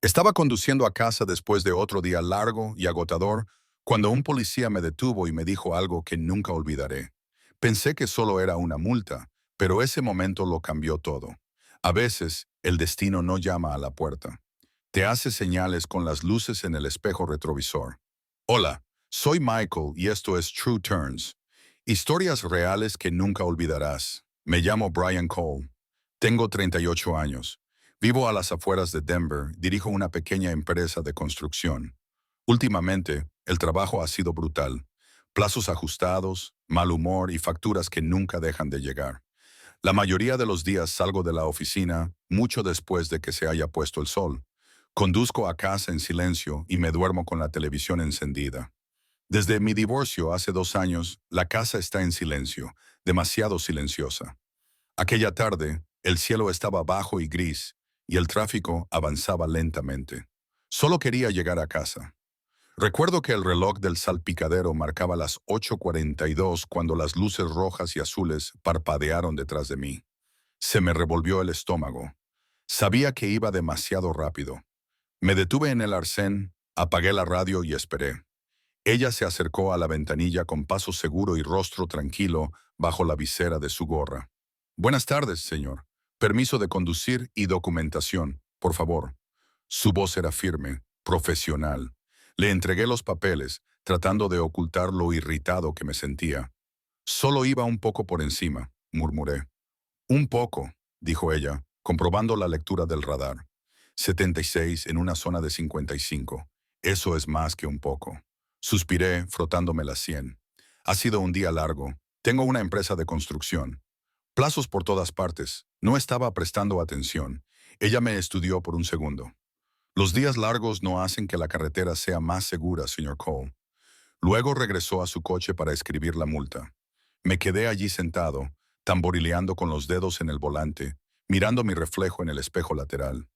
Estaba conduciendo a casa después de otro día largo y agotador cuando un policía me detuvo y me dijo algo que nunca olvidaré. Pensé que solo era una multa, pero ese momento lo cambió todo. A veces, el destino no llama a la puerta. Te hace señales con las luces en el espejo retrovisor. Hola, soy Michael y esto es True Turns. Historias reales que nunca olvidarás. Me llamo Brian Cole. Tengo 38 años. Vivo a las afueras de Denver, dirijo una pequeña empresa de construcción. Últimamente, el trabajo ha sido brutal. Plazos ajustados, mal humor y facturas que nunca dejan de llegar. La mayoría de los días salgo de la oficina mucho después de que se haya puesto el sol. Conduzco a casa en silencio y me duermo con la televisión encendida. Desde mi divorcio hace 2 años, la casa está en silencio, demasiado silenciosa. Aquella tarde, el cielo estaba bajo y gris, y el tráfico avanzaba lentamente. Solo quería llegar a casa. Recuerdo que el reloj del salpicadero marcaba las 8:42 cuando las luces rojas y azules parpadearon detrás de mí. Se me revolvió el estómago. Sabía que iba demasiado rápido. Me detuve en el arcén, apagué la radio y esperé. Ella se acercó a la ventanilla con paso seguro y rostro tranquilo bajo la visera de su gorra. Buenas tardes, señor. Permiso de conducir y documentación, por favor. Su voz era firme, profesional. Le entregué los papeles, tratando de ocultar lo irritado que me sentía. Solo iba un poco por encima, murmuré. Un poco, dijo ella, comprobando la lectura del radar. 76 en una zona de 55. Eso es más que un poco. Suspiré, frotándome la sien. Ha sido un día largo. Tengo una empresa de construcción. Plazos por todas partes. No estaba prestando atención. Ella me estudió por un segundo. Los días largos no hacen que la carretera sea más segura, señor Cole. Luego regresó a su coche para escribir la multa. Me quedé allí sentado, tamborileando con los dedos en el volante, mirando mi reflejo en el espejo lateral.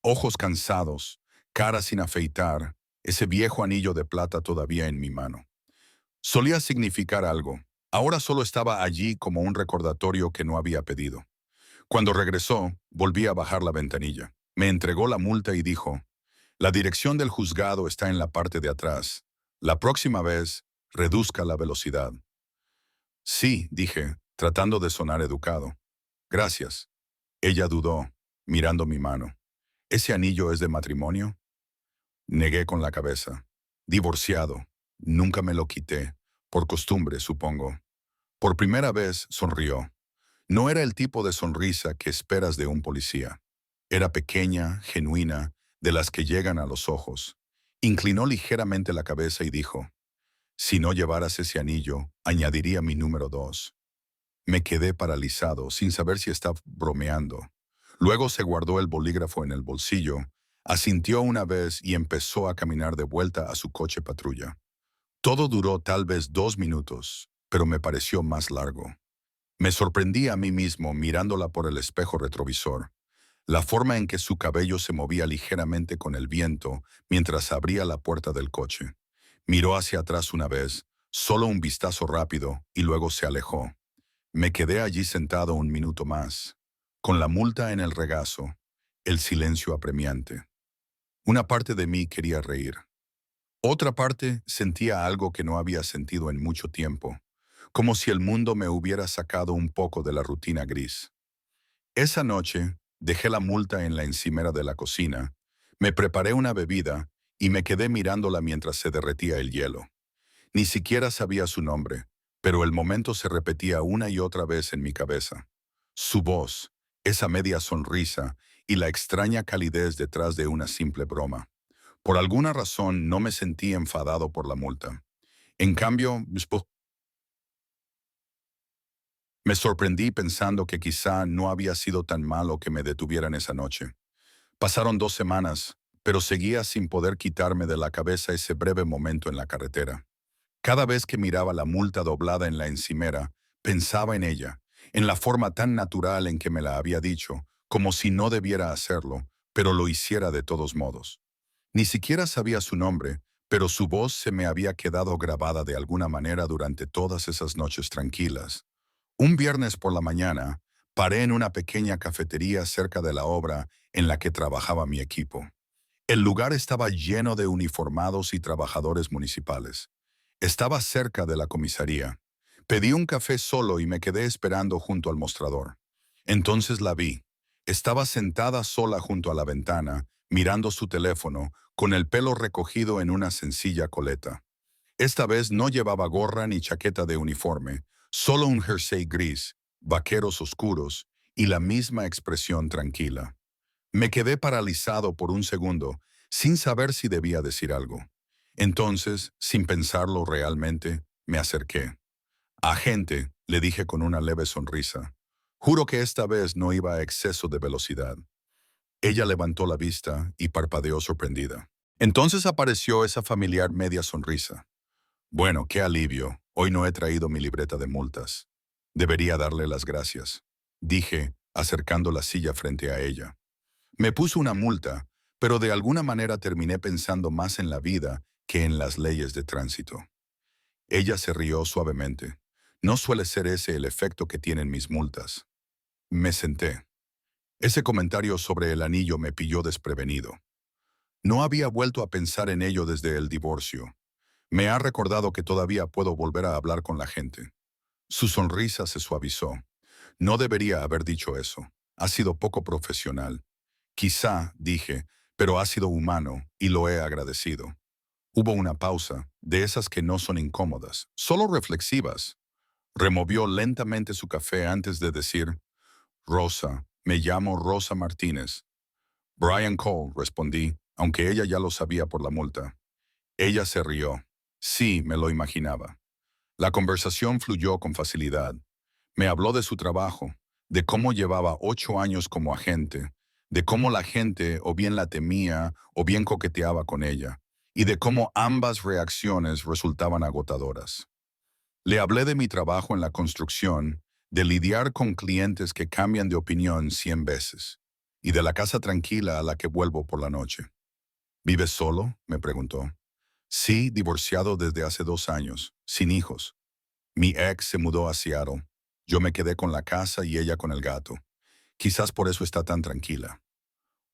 Ojos cansados, cara sin afeitar, ese viejo anillo de plata todavía en mi mano. Solía significar algo. Ahora solo estaba allí como un recordatorio que no había pedido. Cuando regresó, volví a bajar la ventanilla. Me entregó la multa y dijo, la dirección del juzgado está en la parte de atrás. La próxima vez, reduzca la velocidad. Sí, dije, tratando de sonar educado. Gracias. Ella dudó, mirando mi mano. ¿Ese anillo es de matrimonio? Negué con la cabeza. Divorciado. Nunca me lo quité. Por costumbre, supongo. Por primera vez, sonrió. No era el tipo de sonrisa que esperas de un policía. Era pequeña, genuina, de las que llegan a los ojos. Inclinó ligeramente la cabeza y dijo, si no llevaras ese anillo, añadiría mi número 2. Me quedé paralizado, sin saber si estaba bromeando. Luego se guardó el bolígrafo en el bolsillo, asintió una vez y empezó a caminar de vuelta a su coche patrulla. Todo duró tal vez 2 minutos, pero me pareció más largo. Me sorprendí a mí mismo mirándola por el espejo retrovisor. La forma en que su cabello se movía ligeramente con el viento mientras abría la puerta del coche. Miró hacia atrás una vez, solo un vistazo rápido, y luego se alejó. Me quedé allí sentado un minuto más, con la multa en el regazo, el silencio apremiante. Una parte de mí quería reír. Otra parte sentía algo que no había sentido en mucho tiempo, como si el mundo me hubiera sacado un poco de la rutina gris. Esa noche, dejé la multa en la encimera de la cocina, me preparé una bebida y me quedé mirándola mientras se derretía el hielo. Ni siquiera sabía su nombre, pero el momento se repetía una y otra vez en mi cabeza. Su voz, esa media sonrisa y la extraña calidez detrás de una simple broma. Por alguna razón no me sentí enfadado por la multa. En cambio, me sorprendí pensando que quizá no había sido tan malo que me detuvieran esa noche. Pasaron 2 semanas, pero seguía sin poder quitarme de la cabeza ese breve momento en la carretera. Cada vez que miraba la multa doblada en la encimera, pensaba en ella, en la forma tan natural en que me la había dicho, como si no debiera hacerlo, pero lo hiciera de todos modos. Ni siquiera sabía su nombre, pero su voz se me había quedado grabada de alguna manera durante todas esas noches tranquilas. Un viernes por la mañana, paré en una pequeña cafetería cerca de la obra en la que trabajaba mi equipo. El lugar estaba lleno de uniformados y trabajadores municipales. Estaba cerca de la comisaría. Pedí un café solo y me quedé esperando junto al mostrador. Entonces la vi. Estaba sentada sola junto a la ventana, mirando su teléfono, con el pelo recogido en una sencilla coleta. Esta vez no llevaba gorra ni chaqueta de uniforme, solo un jersey gris, vaqueros oscuros y la misma expresión tranquila. Me quedé paralizado por un segundo, sin saber si debía decir algo. Entonces, sin pensarlo realmente, me acerqué. Agente, le dije con una leve sonrisa. Juro que esta vez no iba a exceso de velocidad. Ella levantó la vista y parpadeó sorprendida. Entonces apareció esa familiar media sonrisa. Bueno, qué alivio. Hoy no he traído mi libreta de multas. Debería darle las gracias, dije, acercando la silla frente a ella. Me puso una multa, pero de alguna manera terminé pensando más en la vida que en las leyes de tránsito. Ella se rió suavemente. No suele ser ese el efecto que tienen mis multas. Me senté. Ese comentario sobre el anillo me pilló desprevenido. No había vuelto a pensar en ello desde el divorcio. Me ha recordado que todavía puedo volver a hablar con la gente. Su sonrisa se suavizó. No debería haber dicho eso. Ha sido poco profesional. Quizá, dije, pero ha sido humano y lo he agradecido. Hubo una pausa, de esas que no son incómodas, solo reflexivas. Removió lentamente su café antes de decir, Rosa, me llamo Rosa Martínez. Brian Cole, respondí, aunque ella ya lo sabía por la multa. Ella se rió. Sí, me lo imaginaba. La conversación fluyó con facilidad. Me habló de su trabajo, de cómo llevaba 8 años como agente, de cómo la gente o bien la temía o bien coqueteaba con ella, y de cómo ambas reacciones resultaban agotadoras. Le hablé de mi trabajo en la construcción, de lidiar con clientes que cambian de opinión 100 veces, y de la casa tranquila a la que vuelvo por la noche. ¿Vives solo?, me preguntó. Sí, divorciado desde hace 2 años, sin hijos. Mi ex se mudó a Seattle. Yo me quedé con la casa y ella con el gato. Quizás por eso está tan tranquila.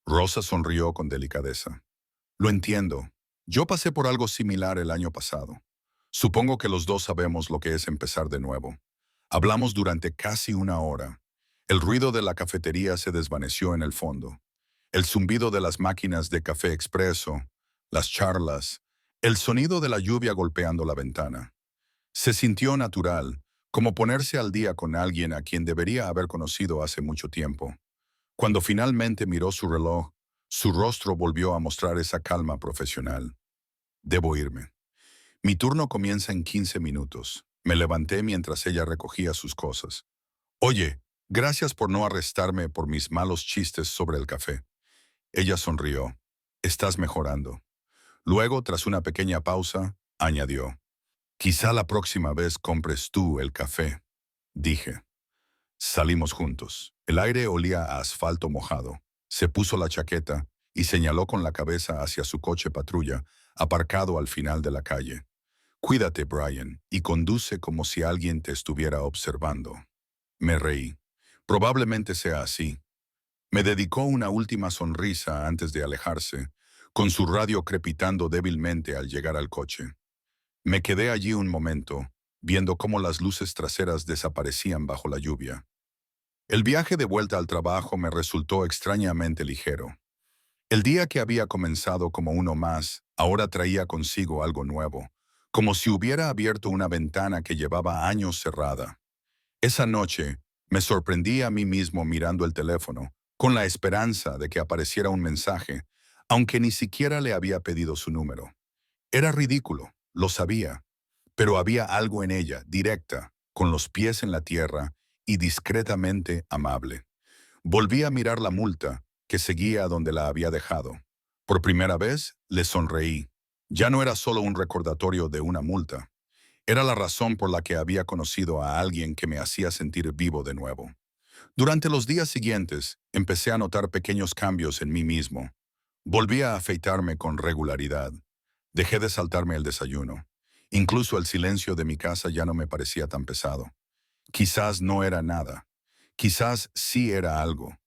Rosa sonrió con delicadeza. Lo entiendo. Yo pasé por algo similar el año pasado. Supongo que los dos sabemos lo que es empezar de nuevo. Hablamos durante casi una hora. El ruido de la cafetería se desvaneció en el fondo. El zumbido de las máquinas de café expreso, las charlas, el sonido de la lluvia golpeando la ventana. Se sintió natural, como ponerse al día con alguien a quien debería haber conocido hace mucho tiempo. Cuando finalmente miró su reloj, su rostro volvió a mostrar esa calma profesional. Debo irme. Mi turno comienza en 15 minutos. Me levanté mientras ella recogía sus cosas. Oye, gracias por no arrestarme por mis malos chistes sobre el café. Ella sonrió. Estás mejorando. Luego, tras una pequeña pausa, añadió. Quizá la próxima vez compres tú el café, dije. Salimos juntos. El aire olía a asfalto mojado. Se puso la chaqueta y señaló con la cabeza hacia su coche patrulla, aparcado al final de la calle. Cuídate, Brian, y conduce como si alguien te estuviera observando. Me reí. Probablemente sea así. Me dedicó una última sonrisa antes de alejarse, con su radio crepitando débilmente al llegar al coche. Me quedé allí un momento, viendo cómo las luces traseras desaparecían bajo la lluvia. El viaje de vuelta al trabajo me resultó extrañamente ligero. El día que había comenzado como uno más, ahora traía consigo algo nuevo, como si hubiera abierto una ventana que llevaba años cerrada. Esa noche, me sorprendí a mí mismo mirando el teléfono, con la esperanza de que apareciera un mensaje, aunque ni siquiera le había pedido su número. Era ridículo, lo sabía, pero había algo en ella, directa, con los pies en la tierra y discretamente amable. Volví a mirar la multa, que seguía donde la había dejado. Por primera vez, le sonreí. Ya no era solo un recordatorio de una multa. Era la razón por la que había conocido a alguien que me hacía sentir vivo de nuevo. Durante los días siguientes, empecé a notar pequeños cambios en mí mismo. Volví a afeitarme con regularidad. Dejé de saltarme el desayuno. Incluso el silencio de mi casa ya no me parecía tan pesado. Quizás no era nada. Quizás sí era algo.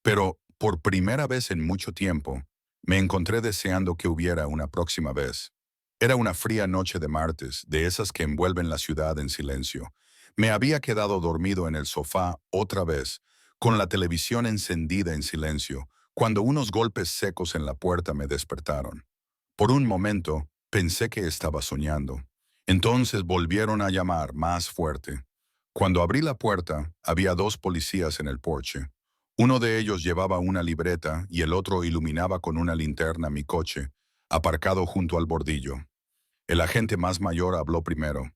Pero, por primera vez en mucho tiempo, Me encontré deseando que hubiera una próxima vez. Era una fría noche de martes, de esas que envuelven la ciudad en silencio. Me había quedado dormido en el sofá otra vez, con la televisión encendida en silencio, cuando unos golpes secos en la puerta me despertaron. Por un momento, pensé que estaba soñando. Entonces volvieron a llamar más fuerte. Cuando abrí la puerta, había dos policías en el porche. Uno de ellos llevaba una libreta y el otro iluminaba con una linterna mi coche, aparcado junto al bordillo. El agente más mayor habló primero.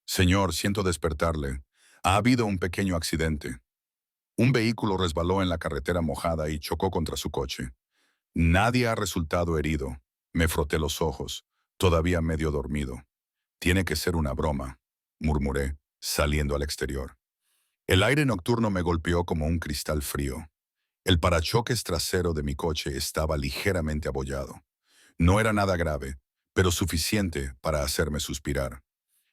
Señor, siento despertarle. Ha habido un pequeño accidente. Un vehículo resbaló en la carretera mojada y chocó contra su coche. Nadie ha resultado herido. Me froté los ojos, todavía medio dormido. Tiene que ser una broma, murmuré, saliendo al exterior. El aire nocturno me golpeó como un cristal frío. El parachoques trasero de mi coche estaba ligeramente abollado. No era nada grave, pero suficiente para hacerme suspirar.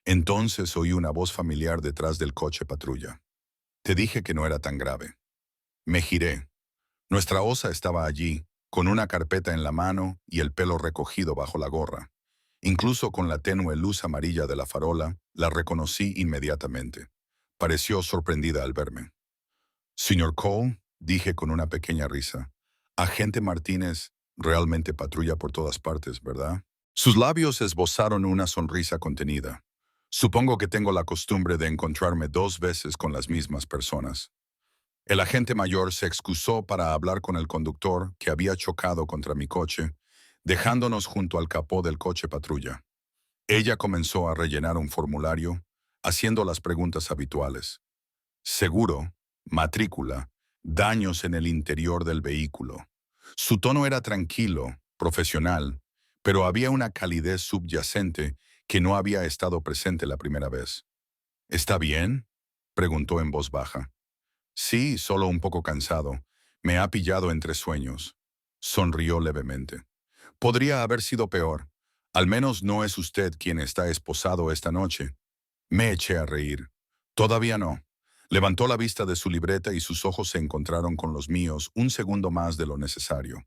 Entonces oí una voz familiar detrás del coche patrulla. Te dije que no era tan grave. Me giré. Nuestra osa estaba allí, con una carpeta en la mano y el pelo recogido bajo la gorra. Incluso con la tenue luz amarilla de la farola, la reconocí inmediatamente. Pareció sorprendida al verme. Señor Cole, dije con una pequeña risa. Agente Martínez realmente patrulla por todas partes, ¿verdad? Sus labios esbozaron una sonrisa contenida. Supongo que tengo la costumbre de encontrarme dos veces con las mismas personas. El agente mayor se excusó para hablar con el conductor que había chocado contra mi coche, dejándonos junto al capó del coche patrulla. Ella comenzó a rellenar un formulario, haciendo las preguntas habituales. Seguro, matrícula, daños en el interior del vehículo. Su tono era tranquilo, profesional, pero había una calidez subyacente que no había estado presente la primera vez. ¿Está bien?, preguntó en voz baja. Sí, solo un poco cansado. Me ha pillado entre sueños. Sonrió levemente. Podría haber sido peor. Al menos no es usted quien está esposado esta noche. Me eché a reír. Todavía no. Levantó la vista de su libreta y sus ojos se encontraron con los míos un segundo más de lo necesario.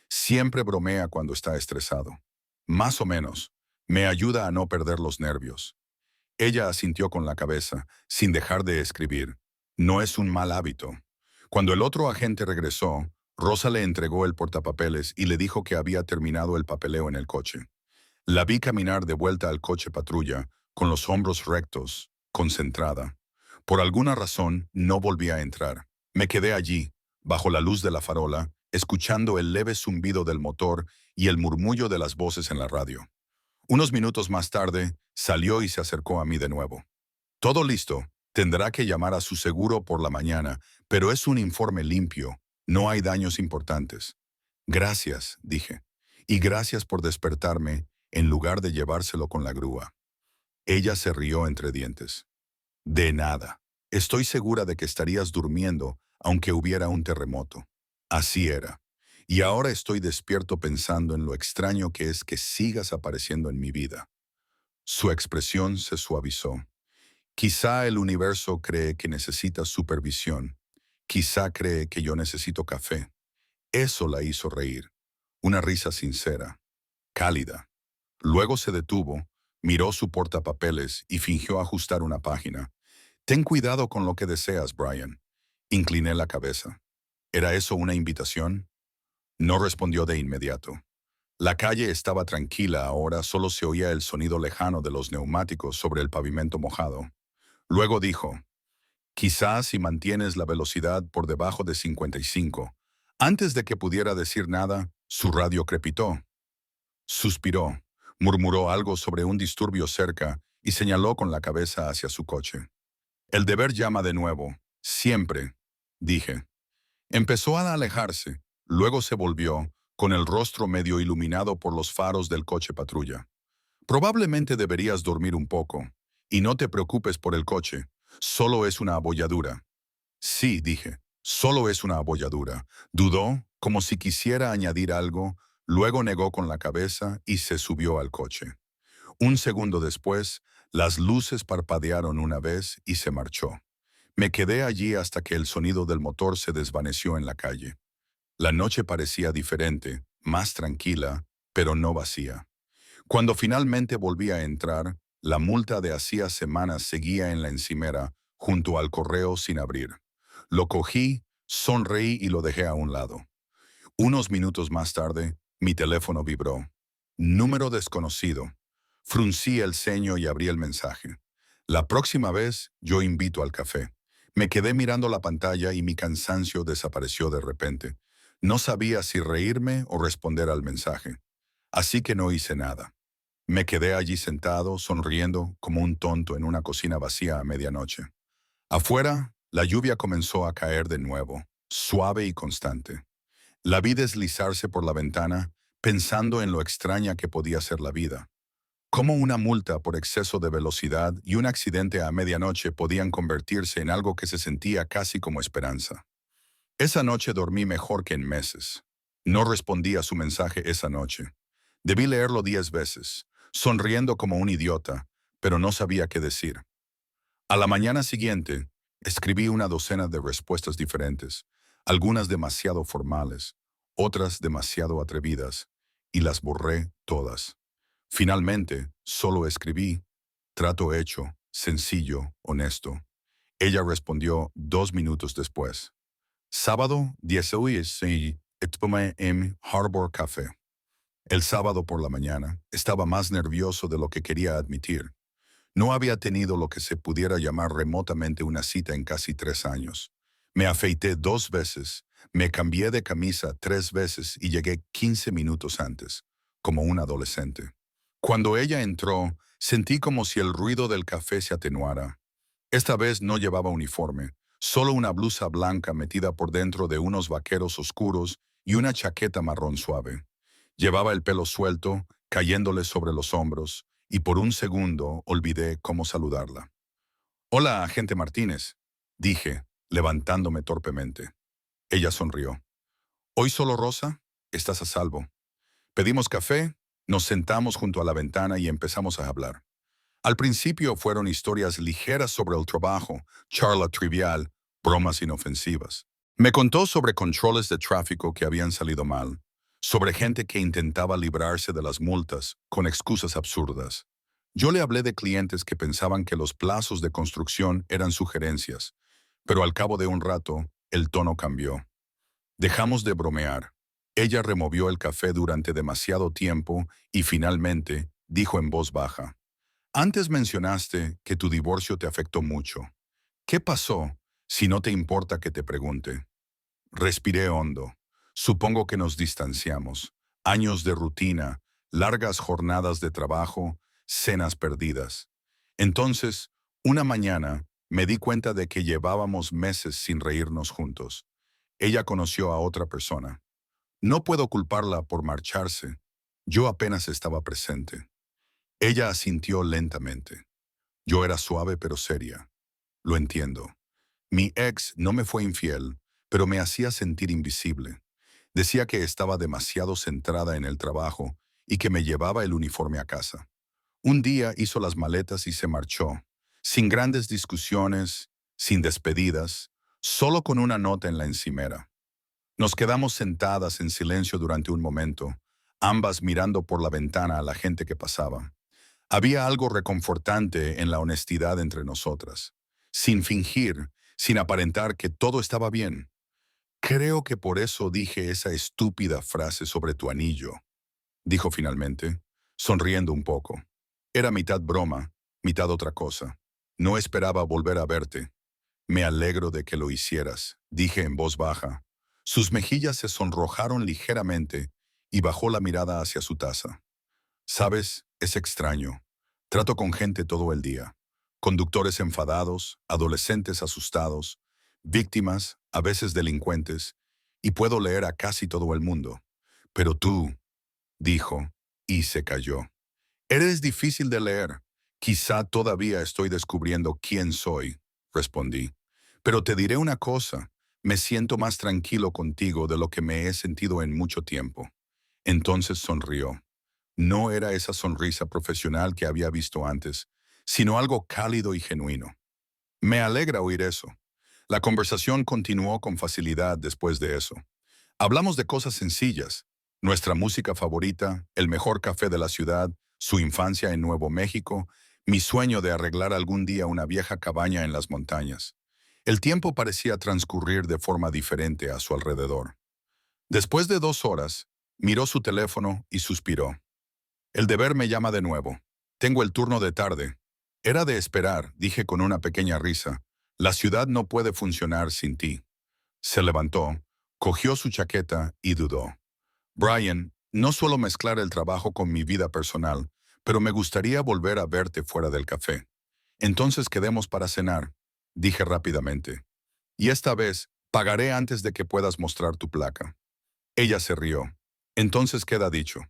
Siempre bromea cuando está estresado. Más o menos. Me ayuda a no perder los nervios. Ella asintió con la cabeza, sin dejar de escribir. No es un mal hábito. Cuando el otro agente regresó, Rosa le entregó el portapapeles y le dijo que había terminado el papeleo en el coche. La vi caminar de vuelta al coche patrulla, con los hombros rectos, concentrada. Por alguna razón, no volví a entrar. Me quedé allí, bajo la luz de la farola, escuchando el leve zumbido del motor y el murmullo de las voces en la radio. Unos minutos más tarde, salió y se acercó a mí de nuevo. Todo listo. Tendrá que llamar a su seguro por la mañana, pero es un informe limpio. No hay daños importantes. Gracias, dije. Y gracias por despertarme en lugar de llevárselo con la grúa. Ella se rió entre dientes. De nada. Estoy segura de que estarías durmiendo aunque hubiera un terremoto. Así era. Y ahora estoy despierto pensando en lo extraño que es que sigas apareciendo en mi vida. Su expresión se suavizó. Quizá el universo cree que necesita supervisión. Quizá cree que yo necesito café. Eso la hizo reír. Una risa sincera, cálida. Luego se detuvo, miró su portapapeles y fingió ajustar una página. Ten cuidado con lo que deseas, Brian. Incliné la cabeza. ¿Era eso una invitación? No respondió de inmediato. La calle estaba tranquila ahora, solo se oía el sonido lejano de los neumáticos sobre el pavimento mojado. Luego dijo, quizás si mantienes la velocidad por debajo de 55. Antes de que pudiera decir nada, su radio crepitó. Suspiró, murmuró algo sobre un disturbio cerca y señaló con la cabeza hacia su coche. El deber llama de nuevo, siempre, dije. Empezó a alejarse, luego se volvió, con el rostro medio iluminado por los faros del coche patrulla. Probablemente deberías dormir un poco, y no te preocupes por el coche, solo es una abolladura. Sí, dije, solo es una abolladura. Dudó, como si quisiera añadir algo, luego negó con la cabeza y se subió al coche. Un segundo después, las luces parpadearon una vez y se marchó. Me quedé allí hasta que el sonido del motor se desvaneció en la calle. La noche parecía diferente, más tranquila, pero no vacía. Cuando finalmente volví a entrar, la multa de hacía semanas seguía en la encimera, junto al correo sin abrir. Lo cogí, sonreí y lo dejé a un lado. Unos minutos más tarde, mi teléfono vibró. Número desconocido. Fruncí el ceño y abrí el mensaje. La próxima vez, yo invito al café. Me quedé mirando la pantalla y mi cansancio desapareció de repente. No sabía si reírme o responder al mensaje. Así que no hice nada. Me quedé allí sentado, sonriendo como un tonto en una cocina vacía a medianoche. Afuera, la lluvia comenzó a caer de nuevo, suave y constante. La vi deslizarse por la ventana, pensando en lo extraña que podía ser la vida. Cómo una multa por exceso de velocidad y un accidente a medianoche podían convertirse en algo que se sentía casi como esperanza. Esa noche dormí mejor que en meses. No respondí a su mensaje esa noche. Debí leerlo 10 veces, sonriendo como un idiota, pero no sabía qué decir. A la mañana siguiente, escribí una docena de respuestas diferentes, algunas demasiado formales, otras demasiado atrevidas, y las borré todas. Finalmente, solo escribí, trato hecho, sencillo, honesto. Ella respondió 2 minutos después. Sábado 16 y tomé en Harbor Café. El sábado por la mañana estaba más nervioso de lo que quería admitir. No había tenido lo que se pudiera llamar remotamente una cita en casi 3 años. Me afeité 2 veces, me cambié de camisa 3 veces y llegué 15 minutos antes, como un adolescente. Cuando ella entró, sentí como si el ruido del café se atenuara. Esta vez no llevaba uniforme, solo una blusa blanca metida por dentro de unos vaqueros oscuros y una chaqueta marrón suave. Llevaba el pelo suelto, cayéndole sobre los hombros, y por un segundo olvidé cómo saludarla. «Hola, agente Martínez», dije, levantándome torpemente. Ella sonrió. «¿Hoy solo Rosa? Estás a salvo». Pedimos café, nos sentamos junto a la ventana y empezamos a hablar. Al principio fueron historias ligeras sobre el trabajo, charla trivial, bromas inofensivas. Me contó sobre controles de tráfico que habían salido mal, sobre gente que intentaba librarse de las multas con excusas absurdas. Yo le hablé de clientes que pensaban que los plazos de construcción eran sugerencias, pero al cabo de un rato, el tono cambió. Dejamos de bromear. Ella removió el café durante demasiado tiempo y finalmente dijo en voz baja: «Antes mencionaste que tu divorcio te afectó mucho. ¿Qué pasó, si no te importa que te pregunte?» Respiré hondo. Supongo que nos distanciamos. Años de rutina, largas jornadas de trabajo, cenas perdidas. Entonces, una mañana, me di cuenta de que llevábamos meses sin reírnos juntos. Ella conoció a otra persona. No puedo culparla por marcharse. Yo apenas estaba presente. Ella asintió lentamente. Yo era suave pero seria. Lo entiendo. Mi ex no me fue infiel, pero me hacía sentir invisible. Decía que estaba demasiado centrada en el trabajo y que me llevaba el uniforme a casa. Un día hizo las maletas y se marchó, sin grandes discusiones, sin despedidas, solo con una nota en la encimera. Nos quedamos sentadas en silencio durante un momento, ambas mirando por la ventana a la gente que pasaba. Había algo reconfortante en la honestidad entre nosotras, sin fingir, sin aparentar que todo estaba bien. «Creo que por eso dije esa estúpida frase sobre tu anillo», dijo finalmente, sonriendo un poco. Era mitad broma, mitad otra cosa. «No esperaba volver a verte. Me alegro de que lo hicieras», dije en voz baja. Sus mejillas se sonrojaron ligeramente y bajó la mirada hacia su taza. «Sabes, es extraño. Trato con gente todo el día. Conductores enfadados, adolescentes asustados, víctimas, a veces delincuentes, y puedo leer a casi todo el mundo. Pero tú», dijo, y se calló. «Eres difícil de leer. Quizá todavía estoy descubriendo quién soy», respondí. «Pero te diré una cosa, me siento más tranquilo contigo de lo que me he sentido en mucho tiempo». Entonces sonrió. No era esa sonrisa profesional que había visto antes, sino algo cálido y genuino. «Me alegra oír eso». La conversación continuó con facilidad después de eso. Hablamos de cosas sencillas, nuestra música favorita, el mejor café de la ciudad, su infancia en Nuevo México, mi sueño de arreglar algún día una vieja cabaña en las montañas. El tiempo parecía transcurrir de forma diferente a su alrededor. Después de 2 horas, miró su teléfono y suspiró. El deber me llama de nuevo. Tengo el turno de tarde. Era de esperar, dije con una pequeña risa. La ciudad no puede funcionar sin ti. Se levantó, cogió su chaqueta y dudó. Brian, no suelo mezclar el trabajo con mi vida personal, pero me gustaría volver a verte fuera del café. Entonces quedemos para cenar, dije rápidamente. Y esta vez, pagaré antes de que puedas mostrar tu placa. Ella se rió. Entonces queda dicho.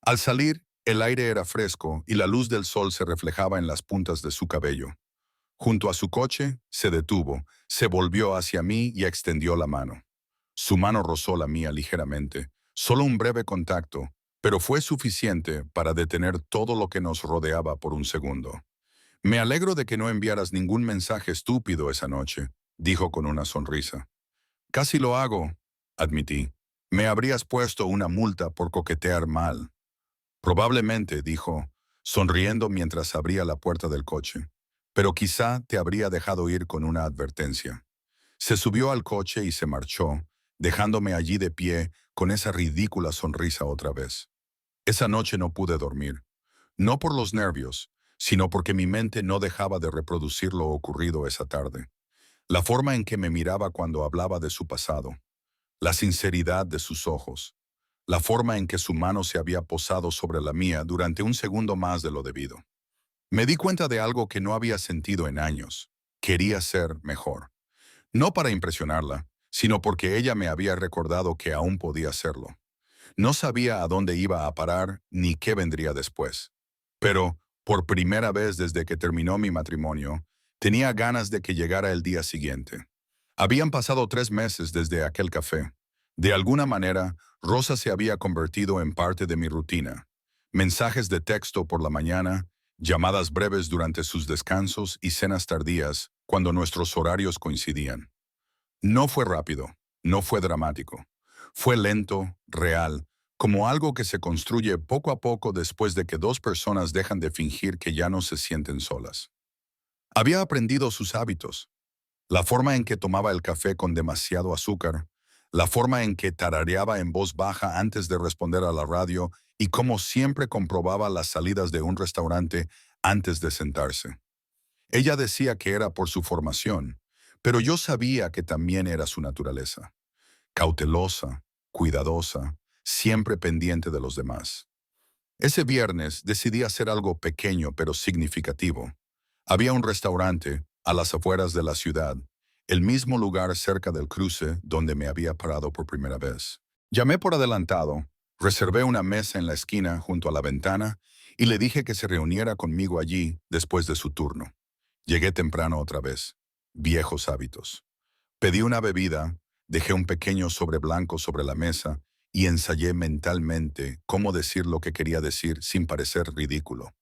Al salir, el aire era fresco y la luz del sol se reflejaba en las puntas de su cabello. Junto a su coche, se detuvo, se volvió hacia mí y extendió la mano. Su mano rozó la mía ligeramente, solo un breve contacto, pero fue suficiente para detener todo lo que nos rodeaba por un segundo. Me alegro de que no enviaras ningún mensaje estúpido esa noche, dijo con una sonrisa. Casi lo hago, admití. Me habrías puesto una multa por coquetear mal. Probablemente, dijo, sonriendo mientras abría la puerta del coche. Pero quizá te habría dejado ir con una advertencia. Se subió al coche y se marchó, dejándome allí de pie con esa ridícula sonrisa otra vez. Esa noche no pude dormir. No por los nervios, sino porque mi mente no dejaba de reproducir lo ocurrido esa tarde. La forma en que me miraba cuando hablaba de su pasado, la sinceridad de sus ojos, la forma en que su mano se había posado sobre la mía durante un segundo más de lo debido. Me di cuenta de algo que no había sentido en años. Quería ser mejor. No para impresionarla, sino porque ella me había recordado que aún podía hacerlo. No sabía a dónde iba a parar ni qué vendría después. Pero, por primera vez desde que terminó mi matrimonio, tenía ganas de que llegara el día siguiente. Habían pasado 3 meses desde aquel café. De alguna manera, Rosa se había convertido en parte de mi rutina. Mensajes de texto por la mañana, llamadas breves durante sus descansos y cenas tardías cuando nuestros horarios coincidían. No fue rápido, no fue dramático. Fue lento, real, como algo que se construye poco a poco después de que dos personas dejan de fingir que ya no se sienten solas. Había aprendido sus hábitos, la forma en que tomaba el café con demasiado azúcar, la forma en que tarareaba en voz baja antes de responder a la radio y cómo siempre comprobaba las salidas de un restaurante antes de sentarse. Ella decía que era por su formación, pero yo sabía que también era su naturaleza. Cautelosa, cuidadosa, siempre pendiente de los demás. Ese viernes decidí hacer algo pequeño pero significativo. Había un restaurante a las afueras de la ciudad, el mismo lugar cerca del cruce donde me había parado por primera vez. Llamé por adelantado, reservé una mesa en la esquina junto a la ventana y le dije que se reuniera conmigo allí después de su turno. Llegué temprano otra vez. Viejos hábitos. Pedí una bebida, dejé un pequeño sobre blanco sobre la mesa y ensayé mentalmente cómo decir lo que quería decir sin parecer ridículo.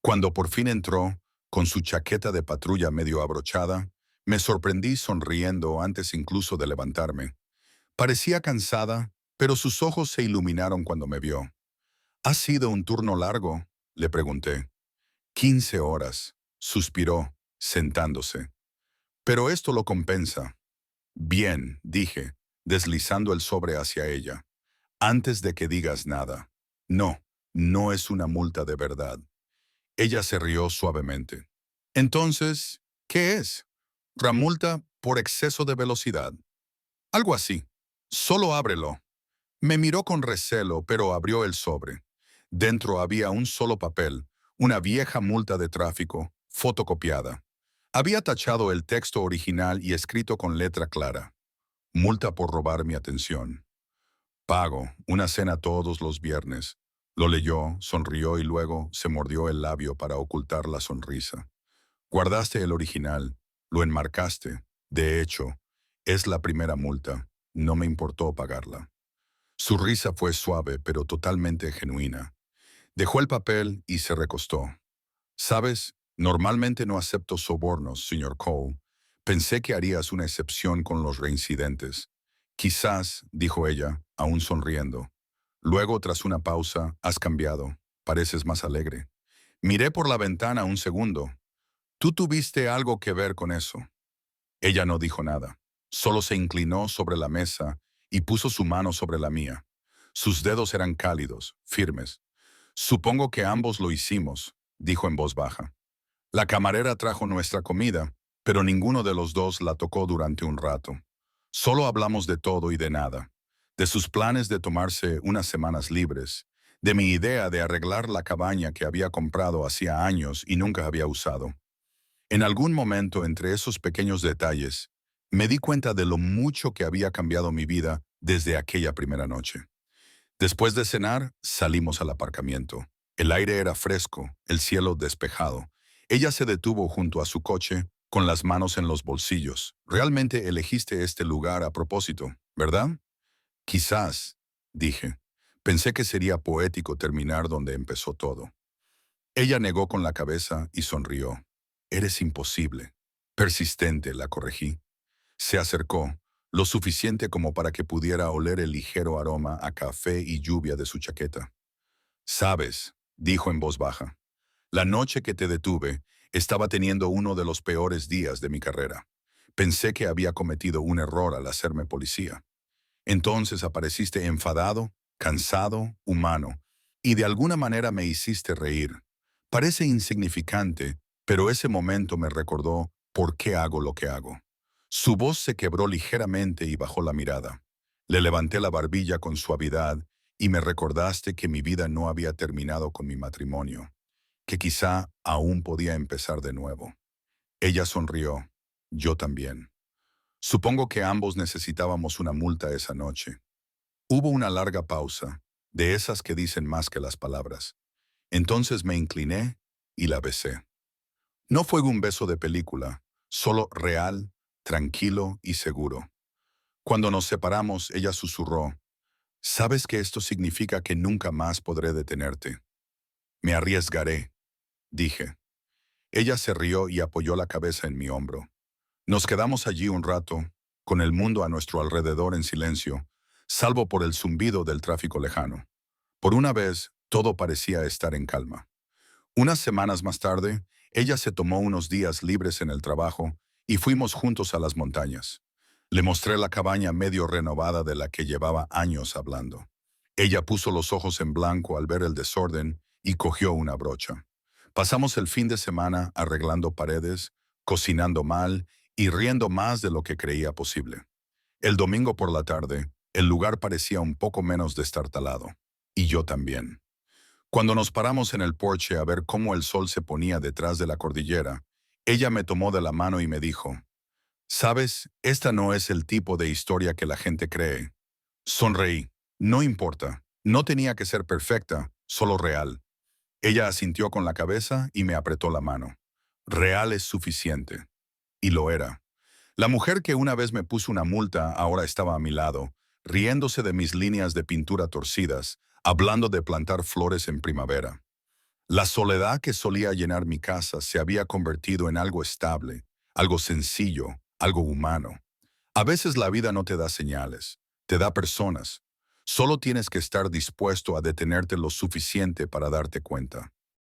Cuando por fin entró, con su chaqueta de patrulla medio abrochada, me sorprendí sonriendo antes incluso de levantarme. Parecía cansada, pero sus ojos se iluminaron cuando me vio. ¿Ha sido un turno largo?, le pregunté. 15 horas, suspiró, sentándose. Pero esto lo compensa. Bien, dije, deslizando el sobre hacia ella. Antes de que digas nada. No, no es una multa de verdad. Ella se rió suavemente. Entonces, ¿qué es? Multa por exceso de velocidad. Algo así. Solo ábrelo. Me miró con recelo, pero abrió el sobre. Dentro había un solo papel, una vieja multa de tráfico, fotocopiada. Había tachado el texto original y escrito con letra clara. Multa por robar mi atención. Pago, una cena todos los viernes. Lo leyó, sonrió y luego se mordió el labio para ocultar la sonrisa. Guardaste el original, lo enmarcaste. De hecho, es la primera multa. No me importó pagarla. Su risa fue suave, pero totalmente genuina. Dejó el papel y se recostó. ¿Sabes? Normalmente no acepto sobornos, señor Cole. Pensé que harías una excepción con los reincidentes. Quizás, dijo ella, aún sonriendo. Luego, tras una pausa, has cambiado. Pareces más alegre. Miré por la ventana un segundo. Tú tuviste algo que ver con eso. Ella no dijo nada. Solo se inclinó sobre la mesa y puso su mano sobre la mía. Sus dedos eran cálidos, firmes. Supongo que ambos lo hicimos, dijo en voz baja. La camarera trajo nuestra comida, pero ninguno de los dos la tocó durante un rato. Solo hablamos de todo y de nada. De sus planes de tomarse unas semanas libres, de mi idea de arreglar la cabaña que había comprado hacía años y nunca había usado. En algún momento entre esos pequeños detalles, me di cuenta de lo mucho que había cambiado mi vida desde aquella primera noche. Después de cenar, salimos al aparcamiento. El aire era fresco, el cielo despejado. Ella se detuvo junto a su coche, con las manos en los bolsillos. Realmente elegiste este lugar a propósito, ¿verdad? Quizás, dije. Pensé que sería poético terminar donde empezó todo. Ella negó con la cabeza y sonrió. Eres imposible. Persistente, la corregí. Se acercó, lo suficiente como para que pudiera oler el ligero aroma a café y lluvia de su chaqueta. Sabes, dijo en voz baja, la noche que te detuve, estaba teniendo uno de los peores días de mi carrera. Pensé que había cometido un error al hacerme policía. Entonces apareciste enfadado, cansado, humano, y de alguna manera me hiciste reír. Parece insignificante, pero ese momento me recordó por qué hago lo que hago. Su voz se quebró ligeramente y bajó la mirada. Le levanté la barbilla con suavidad y me recordaste que mi vida no había terminado con mi matrimonio, que quizá aún podía empezar de nuevo. Ella sonrió, yo también. Supongo que ambos necesitábamos una multa esa noche. Hubo una larga pausa, de esas que dicen más que las palabras. Entonces me incliné y la besé. No fue un beso de película, solo real, tranquilo y seguro. Cuando nos separamos, ella susurró, «Sabes que esto significa que nunca más podré detenerte». «Me arriesgaré», dije. Ella se rió y apoyó la cabeza en mi hombro. Nos quedamos allí un rato, con el mundo a nuestro alrededor en silencio, salvo por el zumbido del tráfico lejano. Por una vez, todo parecía estar en calma. Unas semanas más tarde, ella se tomó unos días libres en el trabajo y fuimos juntos a las montañas. Le mostré la cabaña medio renovada de la que llevaba años hablando. Ella puso los ojos en blanco al ver el desorden y cogió una brocha. Pasamos el fin de semana arreglando paredes, cocinando mal y riendo más de lo que creía posible. El domingo por la tarde, el lugar parecía un poco menos destartalado. Y yo también. Cuando nos paramos en el porche a ver cómo el sol se ponía detrás de la cordillera, ella me tomó de la mano y me dijo, «Sabes, esta no es el tipo de historia que la gente cree». Sonreí. No importa. No tenía que ser perfecta, solo real. Ella asintió con la cabeza y me apretó la mano. Real es suficiente. Y lo era. La mujer que una vez me puso una multa ahora estaba a mi lado, riéndose de mis líneas de pintura torcidas, hablando de plantar flores en primavera. La soledad que solía llenar mi casa se había convertido en algo estable, algo sencillo, algo humano. A veces la vida no te da señales, te da personas. Solo tienes que estar dispuesto a detenerte lo suficiente para darte cuenta.